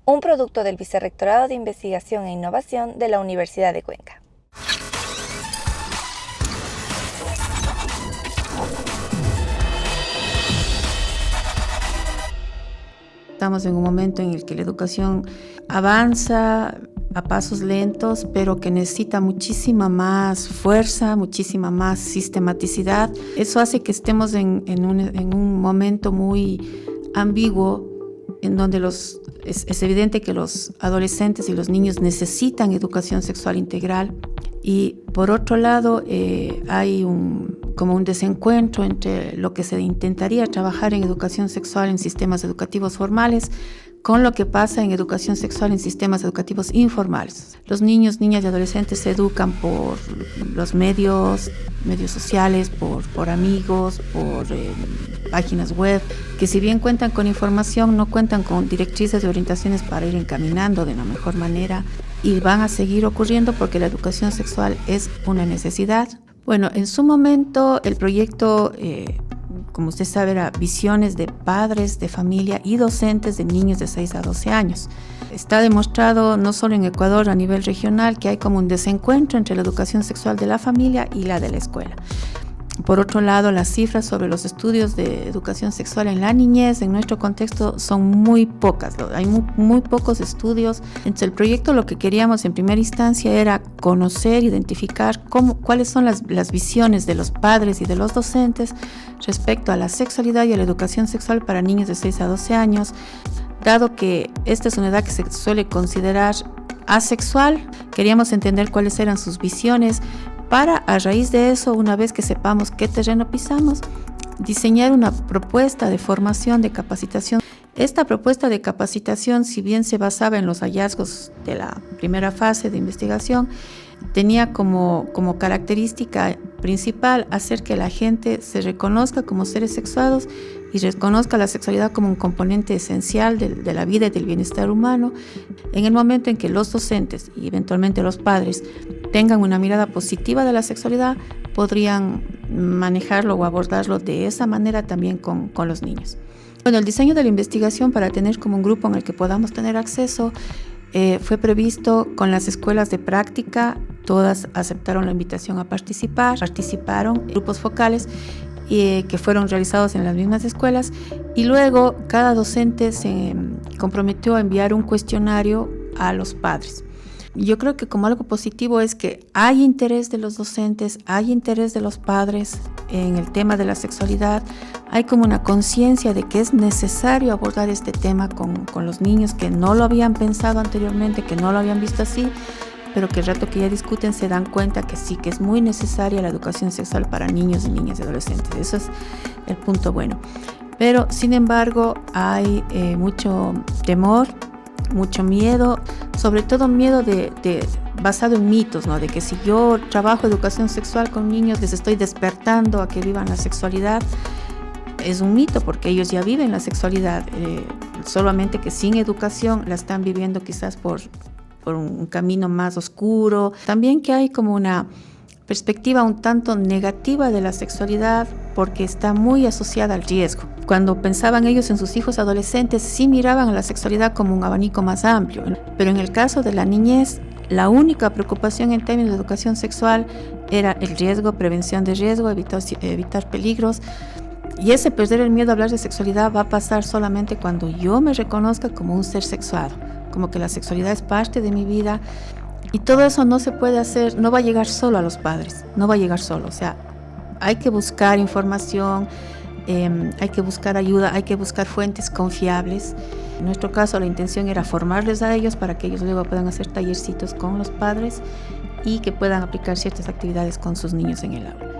un producto del Vicerrectorado de Investigación e Innovación de la Universidad de Cuenca. Estamos en un momento en el que la educación avanza a pasos lentos, pero que necesita muchísima más fuerza, muchísima más sistematicidad. Eso hace que estemos en un momento muy ambiguo, en donde es evidente que los adolescentes y los niños necesitan educación sexual integral. Y por otro lado, hay como un desencuentro entre lo que se intentaría trabajar en educación sexual en sistemas educativos formales con lo que pasa en educación sexual en sistemas educativos informales. Los niños, niñas y adolescentes se educan por los medios sociales, por amigos, por páginas web, que si bien cuentan con información, no cuentan con directrices y orientaciones para ir encaminando de la mejor manera, y van a seguir ocurriendo porque la educación sexual es una necesidad. Bueno, en su momento el proyecto, como usted sabe, era visiones de padres, de familia y docentes de niños de 6 a 12 años. Está demostrado no solo en Ecuador, a nivel regional, que hay como un desencuentro entre la educación sexual de la familia y la de la escuela. Por otro lado, las cifras sobre los estudios de educación sexual en la niñez en nuestro contexto son muy pocas. Hay muy pocos estudios. Entonces, el proyecto lo que queríamos en primera instancia era conocer, identificar cuáles son las visiones de los padres y de los docentes respecto a la sexualidad y a la educación sexual para niños de 6 a 12 años, dado que esta es una edad que se suele considerar asexual. Queríamos entender cuáles eran sus visiones, para, a raíz de eso, una vez que sepamos qué terreno pisamos, diseñar una propuesta de formación, de capacitación. Esta propuesta de capacitación, si bien se basaba en los hallazgos de la primera fase de investigación, tenía como característica principal hacer que la gente se reconozca como seres sexuados y reconozca la sexualidad como un componente esencial de la vida y del bienestar humano. En el momento en que los docentes y eventualmente los padres tengan una mirada positiva de la sexualidad, podrían manejarlo o abordarlo de esa manera también con los niños. Bueno, el diseño de la investigación, para tener como un grupo en el que podamos tener acceso, fue previsto con las escuelas de práctica. Todas aceptaron la invitación a participar, participaron grupos focales que fueron realizados en las mismas escuelas, y luego cada docente se comprometió a enviar un cuestionario a los padres. Yo creo que como algo positivo es que hay interés de los docentes, hay interés de los padres en el tema de la sexualidad. Hay como una conciencia de que es necesario abordar este tema con los niños que no lo habían pensado anteriormente, que no lo habían visto así, pero que el rato que ya discuten se dan cuenta que sí, que es muy necesaria la educación sexual para niños y niñas y adolescentes. Eso es el punto bueno. Pero, sin embargo, hay mucho temor, mucho miedo, sobre todo miedo basado en mitos, ¿no? De que si yo trabajo educación sexual con niños, les estoy despertando a que vivan la sexualidad. Es un mito, porque ellos ya viven la sexualidad, solamente que sin educación la están viviendo quizás por un camino más oscuro. También que hay como una perspectiva un tanto negativa de la sexualidad porque está muy asociada al riesgo. Cuando pensaban ellos en sus hijos adolescentes, sí miraban a la sexualidad como un abanico más amplio, pero en el caso de la niñez, la única preocupación en términos de educación sexual era el riesgo, prevención de riesgo, evitar peligros. Y ese perder el miedo a hablar de sexualidad va a pasar solamente cuando yo me reconozca como un ser sexuado, como que la sexualidad es parte de mi vida. Y todo eso no se puede hacer, no va a llegar solo a los padres, no va a llegar solo. O sea, hay que buscar información, hay que buscar ayuda, hay que buscar fuentes confiables. En nuestro caso, la intención era formarles a ellos para que ellos luego puedan hacer tallercitos con los padres y que puedan aplicar ciertas actividades con sus niños en el aula.